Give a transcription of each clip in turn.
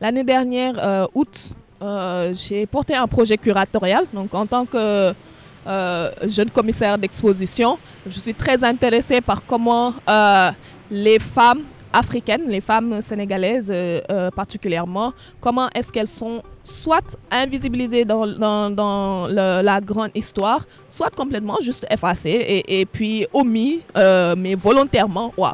L'année dernière, août, j'ai porté un projet curatorial. Donc, en tant que jeune commissaire d'exposition, je suis très intéressée par comment les femmes africaines, les femmes sénégalaises particulièrement, comment est-ce qu'elles sont soit invisibilisées dans la grande histoire, soit complètement juste effacées et puis omis, mais volontairement. Ouais.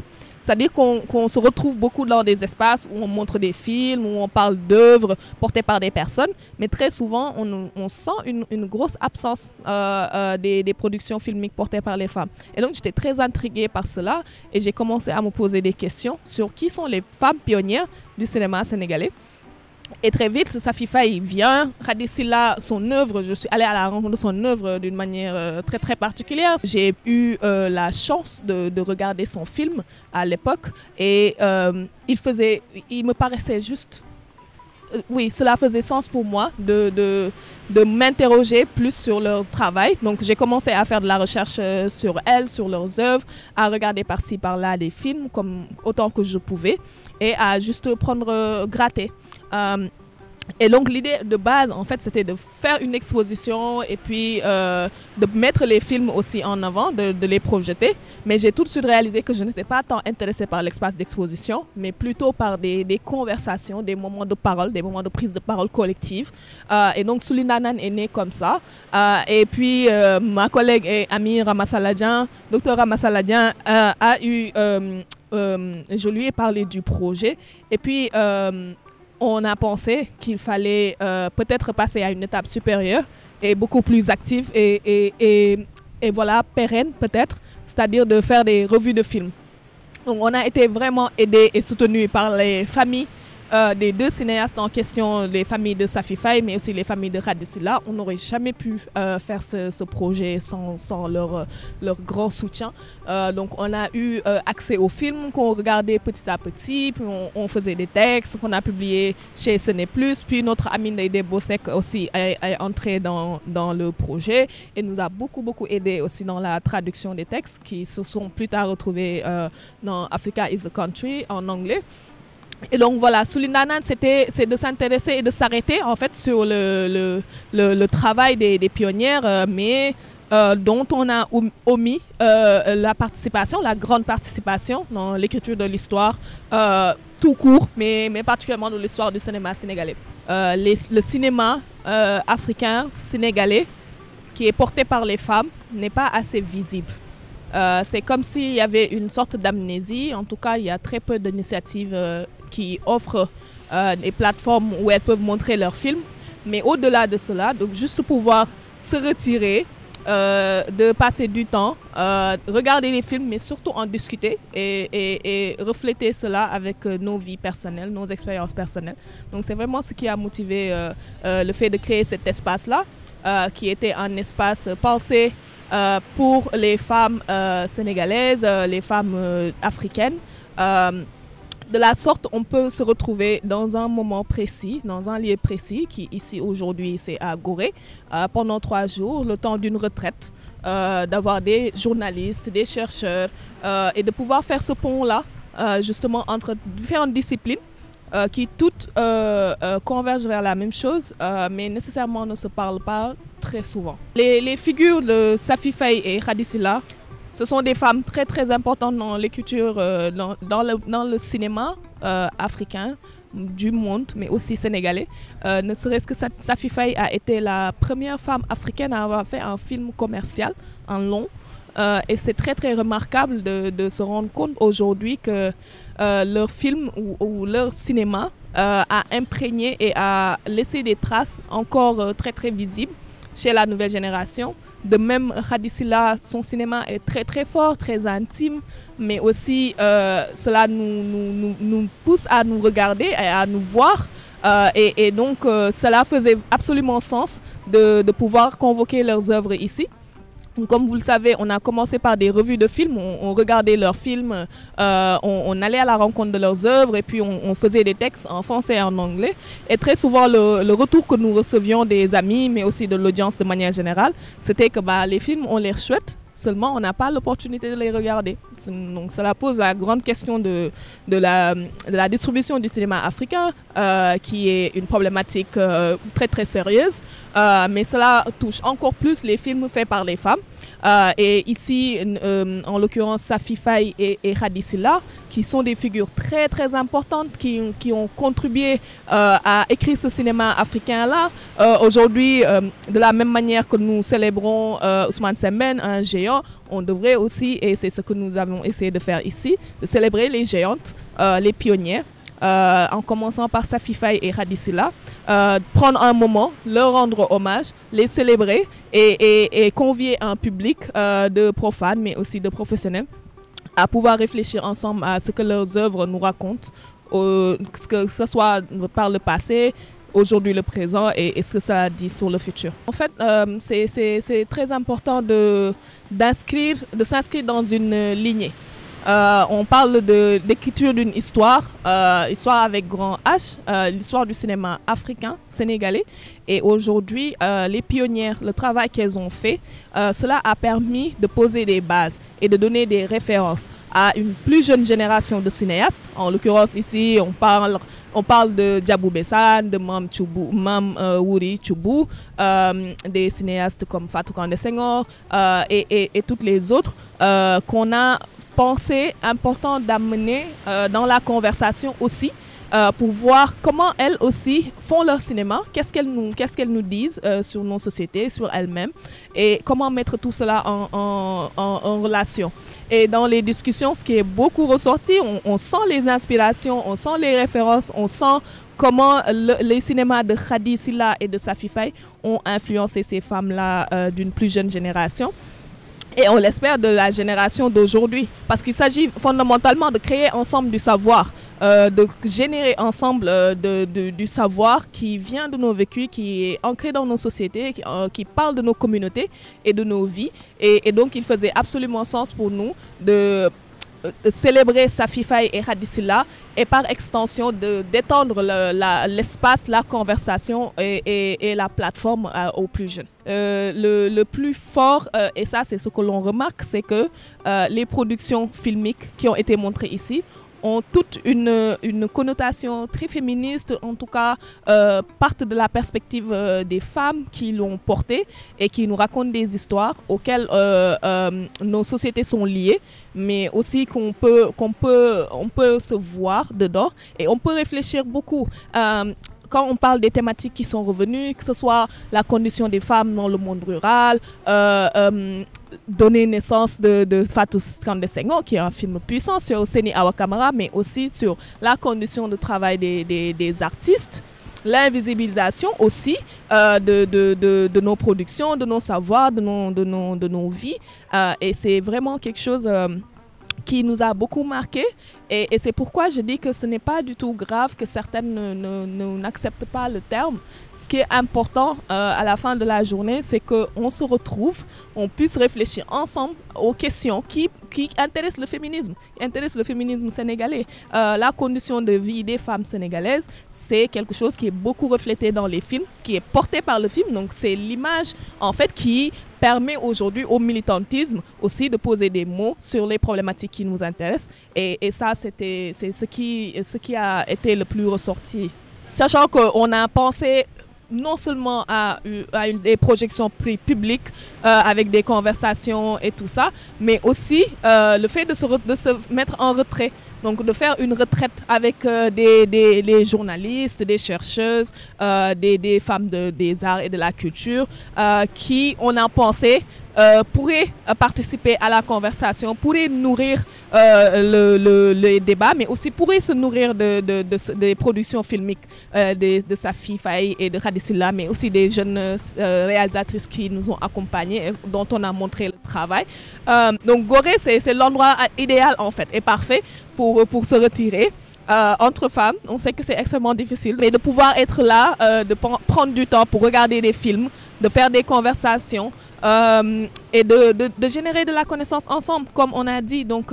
C'est-à-dire qu'on se retrouve beaucoup dans des espaces où on montre des films, où on parle d'œuvres portées par des personnes, mais très souvent, on sent une grosse absence des productions filmiques portées par les femmes. Et donc, j'étais très intriguée par cela et j'ai commencé à me poser des questions sur qui sont les femmes pionnières du cinéma sénégalais. Et très vite, Safi Faye vient, Hady Sylla, son œuvre, je suis allée à la rencontre de son œuvre d'une manière très très particulière. J'ai eu la chance de regarder son film à l'époque et il me paraissait juste, oui, cela faisait sens pour moi de m'interroger plus sur leur travail. Donc j'ai commencé à faire de la recherche sur elles, sur leurs œuvres, à regarder par-ci par-là des films autant que je pouvais et à juste gratter. Et donc l'idée de base, en fait, c'était de faire une exposition et puis de mettre les films aussi en avant, de les projeter. Mais j'ai tout de suite réalisé que je n'étais pas tant intéressée par l'espace d'exposition, mais plutôt par des conversations, des moments de parole, des moments de prise de parole collective. Et donc Souli Ndanane est né comme ça. Et puis ma collègue et amie Rama Saladjian, Dr Rama Saladjian, je lui ai parlé du projet. Et puis on a pensé qu'il fallait peut-être passer à une étape supérieure et beaucoup plus active et voilà, pérenne peut-être, c'est-à-dire de faire des revues de films. Donc on a été vraiment aidés et soutenus par les familles des deux cinéastes en question, les familles de Safi Faye, mais aussi les familles de Hady Sylla. On n'aurait jamais pu faire ce projet sans leur grand soutien. Donc on a eu accès aux films qu'on regardait petit à petit, puis on faisait des textes qu'on a publiés chez Ce n'est plus, puis notre amie Ndeye Bosek aussi est entrée dans le projet et nous a beaucoup aidé aussi dans la traduction des textes qui se sont plus tard retrouvés dans Africa is a Country en anglais. Et donc voilà, Souli Ndanane, c'est de s'intéresser et de s'arrêter en fait sur le travail des pionnières, mais dont on a omis la participation, la grande participation dans l'écriture de l'histoire tout court, mais particulièrement de l'histoire du cinéma sénégalais. Le cinéma africain, sénégalais, qui est porté par les femmes, n'est pas assez visible. C'est comme s'il y avait une sorte d'amnésie. En tout cas, il y a très peu d'initiatives qui offrent des plateformes où elles peuvent montrer leurs films. Mais au-delà de cela, donc juste pouvoir se retirer, de passer du temps, regarder les films, mais surtout en discuter et refléter cela avec nos vies personnelles, nos expériences personnelles. Donc c'est vraiment ce qui a motivé le fait de créer cet espace-là, qui était un espace pensé pour les femmes sénégalaises, les femmes africaines. De la sorte, on peut se retrouver dans un moment précis, dans un lieu précis, qui ici aujourd'hui c'est à Gorée, pendant 3 jours, le temps d'une retraite, d'avoir des journalistes, des chercheurs, et de pouvoir faire ce pont-là, justement entre différentes disciplines, qui toutes convergent vers la même chose, mais nécessairement ne se parlent pas très souvent. Les figures de Safi Faye et Hady Sylla, ce sont des femmes très importantes dans l'écriture, dans le cinéma africain du monde, mais aussi sénégalais. Ne serait-ce que Safi Faye a été la première femme africaine à avoir fait un film commercial, un long. Et c'est très remarquable de se rendre compte aujourd'hui que leur film ou leur cinéma a imprégné et a laissé des traces encore très visibles chez la nouvelle génération. De même, Hady Sylla, son cinéma est très fort, très intime, mais aussi cela nous pousse à nous regarder et à nous voir. Et donc, cela faisait absolument sens de pouvoir convoquer leurs œuvres ici. Comme vous le savez, on a commencé par des revues de films, on regardait leurs films, on allait à la rencontre de leurs œuvres et puis on faisait des textes en français et en anglais. Et très souvent, le retour que nous recevions des amis, mais aussi de l'audience de manière générale, c'était que les films ont l'air chouettes, seulement on n'a pas l'opportunité de les regarder. Donc cela pose la grande question de la distribution du cinéma africain, qui est une problématique très très sérieuse, mais cela touche encore plus les films faits par les femmes. Et ici, en l'occurrence, Safi Faye et Hadi Silla, qui sont des figures très très importantes qui ont contribué à écrire ce cinéma africain-là. Aujourd'hui, de la même manière que nous célébrons Ousmane Sembène, un géant, on devrait aussi, et c'est ce que nous avons essayé de faire ici, de célébrer les géantes, les pionnières, en commençant par Safi Faye et Hadi Silla, prendre un moment, leur rendre hommage, les célébrer et convier un public de profanes, mais aussi de professionnels, à pouvoir réfléchir ensemble à ce que leurs œuvres nous racontent, que ce soit par le passé, aujourd'hui le présent et ce que ça dit sur le futur. En fait, c'est très important de s'inscrire dans une lignée. On parle d'écriture d'une histoire, histoire avec grand H, l'histoire du cinéma africain, sénégalais. Et aujourd'hui, les pionnières, le travail qu'elles ont fait, cela a permis de poser des bases et de donner des références à une plus jeune génération de cinéastes. En l'occurrence, ici, on parle de Djabou Bessane, de Mam Wouri Choubou, des cinéastes comme Fatou Kandé Senghor et toutes les autres qu'on a pensé important d'amener dans la conversation aussi, pour voir comment elles aussi font leur cinéma, qu'est-ce qu'elles nous disent sur nos sociétés, sur elles-mêmes, et comment mettre tout cela en relation. Et dans les discussions, ce qui est beaucoup ressorti, on sent les inspirations, on sent les références, on sent comment les cinémas de Hadi Silla et de Safi Faye ont influencé ces femmes-là d'une plus jeune génération. Et on l'espère de la génération d'aujourd'hui, parce qu'il s'agit fondamentalement de créer ensemble du savoir, de générer ensemble du savoir qui vient de nos vécus, qui est ancré dans nos sociétés, qui parle de nos communautés et de nos vies. Et donc il faisait absolument sens pour nous de célébrer Safi Faye et Hadi Silla et par extension d'étendre l'espace, la conversation et la plateforme aux plus jeunes. Le plus fort, et ça c'est ce que l'on remarque, c'est que les productions filmiques qui ont été montrées ici ont toute une connotation très féministe, en tout cas partent de la perspective des femmes qui l'ont portée et qui nous racontent des histoires auxquelles nos sociétés sont liées, mais aussi qu'on peut se voir dedans et on peut réfléchir beaucoup. Quand on parle des thématiques qui sont revenues, que ce soit la condition des femmes dans le monde rural, donner naissance de Fatou Kandé Senghor, qui est un film puissant sur Seni Awa Kamara, mais aussi sur la condition de travail des artistes, l'invisibilisation aussi de nos productions, de nos savoirs, de nos vies. Et c'est vraiment quelque chose qui nous a beaucoup marqué et c'est pourquoi je dis que ce n'est pas du tout grave que certaines n'acceptent pas le terme. Ce qui est important à la fin de la journée, c'est qu'on se retrouve, on puisse réfléchir ensemble aux questions qui intéressent le féminisme sénégalais. La condition de vie des femmes sénégalaises, c'est quelque chose qui est beaucoup reflété dans les films, qui est porté par le film, donc c'est l'image en fait qui permet aujourd'hui au militantisme aussi de poser des mots sur les problématiques qui nous intéressent et ça c'est ce qui a été le plus ressorti. Sachant qu'on a pensé non seulement à des projections publiques avec des conversations et tout ça, mais aussi le fait de se mettre en retrait. Donc de faire une retraite avec des journalistes, des chercheuses, des femmes des arts et de la culture qui, on a pensé, pourraient participer à la conversation, pourraient nourrir le débat, mais aussi pourraient se nourrir des productions filmiques de Safi Faye et de Hadi Silla, mais aussi des jeunes réalisatrices qui nous ont accompagnés, dont on a montré le travail. Donc Gorée, c'est l'endroit idéal en fait, et parfait pour se retirer. Entre femmes, on sait que c'est extrêmement difficile, mais de pouvoir être là, de prendre du temps pour regarder des films, de faire des conversations et de générer de la connaissance ensemble, comme on a dit. Donc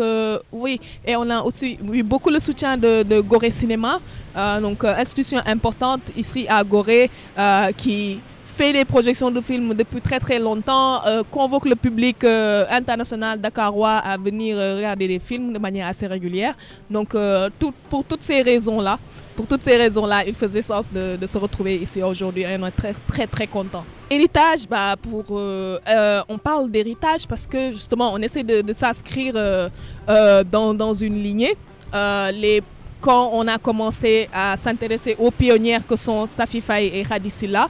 oui, et on a aussi eu beaucoup le soutien de Gorée Cinéma, donc institution importante ici à Gorée qui fait des projections de films depuis très très longtemps, convoque le public international dakarois à venir regarder des films de manière assez régulière. Donc pour toutes ces raisons-là, il faisait sens de se retrouver ici aujourd'hui et on est très très très contents. Héritage, on parle d'héritage parce que justement on essaie de s'inscrire dans une lignée. Quand on a commencé à s'intéresser aux pionnières que sont Safi Faye et Khady Sylla,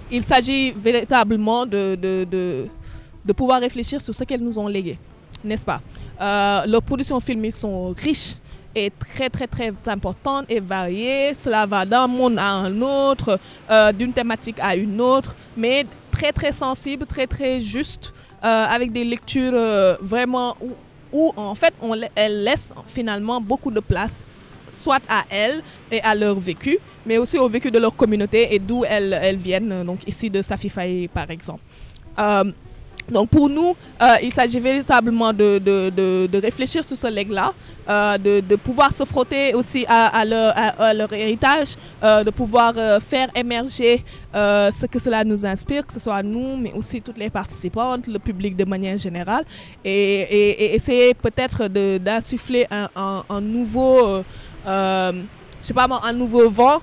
il s'agit véritablement de pouvoir réfléchir sur ce qu'elles nous ont légué, n'est-ce pas? Leurs productions filmiques sont riches et très très très importantes et variées. Cela va d'un monde à un autre, d'une thématique à une autre, mais très très sensible, très très juste, avec des lectures vraiment où en fait elles laissent finalement beaucoup de place, soit à elles et à leur vécu, mais aussi au vécu de leur communauté et d'où elles viennent, donc ici de Safi Faye par exemple. Donc pour nous, il s'agit véritablement de réfléchir sur ce legs-là, de pouvoir se frotter aussi à leur héritage, de pouvoir faire émerger ce que cela nous inspire, que ce soit nous, mais aussi toutes les participantes, le public de manière générale, et essayer peut-être d'insuffler un nouveau, un nouveau vent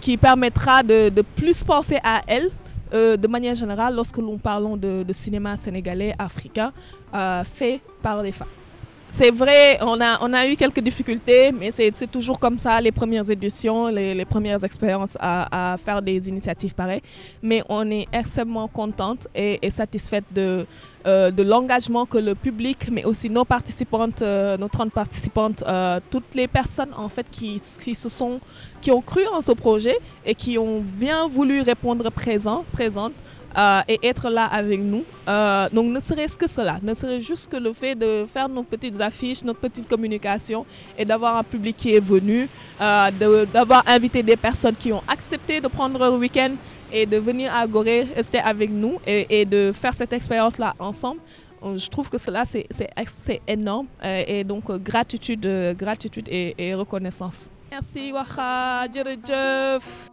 qui permettra de plus penser à elle. De manière générale, lorsque nous parlons de cinéma sénégalais, africain, fait par les femmes. C'est vrai, on a eu quelques difficultés, mais c'est toujours comme ça, les premières éditions, les premières expériences à faire des initiatives pareilles. Mais on est extrêmement contente et satisfaite de l'engagement que le public, mais aussi nos participantes, nos 30 participantes, toutes les personnes en fait qui ont cru en ce projet et qui ont bien voulu répondre présentes, et être là avec nous. Donc ne serait-ce que cela, ne serait juste que le fait de faire nos petites affiches, notre petite communication et d'avoir un public qui est venu, d'avoir invité des personnes qui ont accepté de prendre un week-end et de venir à Gorée, rester avec nous et de faire cette expérience-là ensemble. Je trouve que cela c'est énorme et donc gratitude et reconnaissance. Merci Waha, Djerejef.